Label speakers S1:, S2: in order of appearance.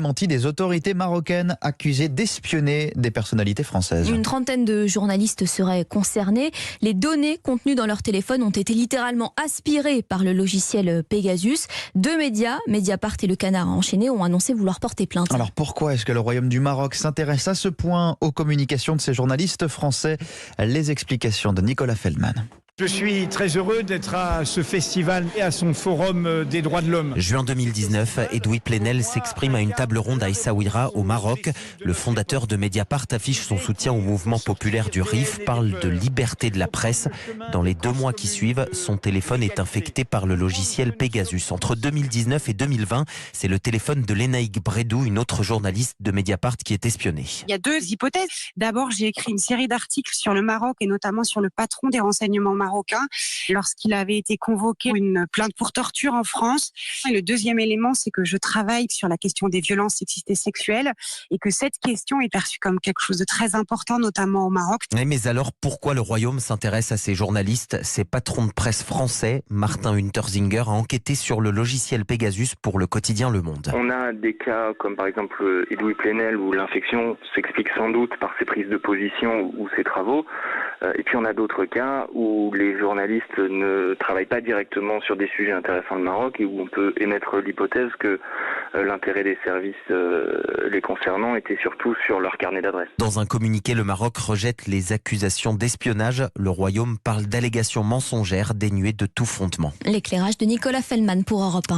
S1: Menti des autorités marocaines accusées d'espionner des personnalités françaises.
S2: Une trentaine de journalistes seraient concernés. Les données contenues dans leur téléphone ont été littéralement aspirées par le logiciel Pegasus. Deux médias, Mediapart et Le Canard enchaîné, ont annoncé vouloir porter plainte.
S1: Alors pourquoi est-ce que le Royaume du Maroc s'intéresse à ce point aux communications de ces journalistes français? Les explications de Nicolas Feldman.
S3: Je suis très heureux d'être à ce festival et à son forum des droits de l'homme.
S4: Juin 2019, Edoui Plenel s'exprime à une table ronde à Essaouira, au Maroc. Le fondateur de Mediapart affiche son soutien au mouvement populaire du RIF, parle de liberté de la presse. Dans les 2 mois qui suivent, son téléphone est infecté par le logiciel Pegasus. Entre 2019 et 2020, c'est le téléphone de Lénaïque Bredou, une autre journaliste de Mediapart, qui est espionnée.
S5: Il y a 2 hypothèses. D'abord, j'ai écrit une série d'articles sur le Maroc et notamment sur le patron des renseignements marocains lorsqu'il avait été convoqué une plainte pour torture en France. Et le deuxième élément, c'est que je travaille sur la question des violences sexistes et sexuelles et que cette question est perçue comme quelque chose de très important, notamment au Maroc.
S4: Mais alors, pourquoi le Royaume s'intéresse à ces journalistes? Ces patrons de presse français, Martin Untersinger, a enquêté sur le logiciel Pegasus pour le quotidien Le Monde.
S6: On a des cas comme par exemple Edoui Plenel où l'infection s'explique sans doute par ses prises de position ou ses travaux. Et puis on a d'autres cas où les journalistes ne travaillent pas directement sur des sujets intéressants au Maroc et où on peut émettre l'hypothèse que l'intérêt des services les concernant était surtout sur leur carnet d'adresses.
S4: Dans un communiqué, le Maroc rejette les accusations d'espionnage. Le Royaume parle d'allégations mensongères dénuées de tout fondement.
S2: L'éclairage de Nicolas Feldman pour Europe 1.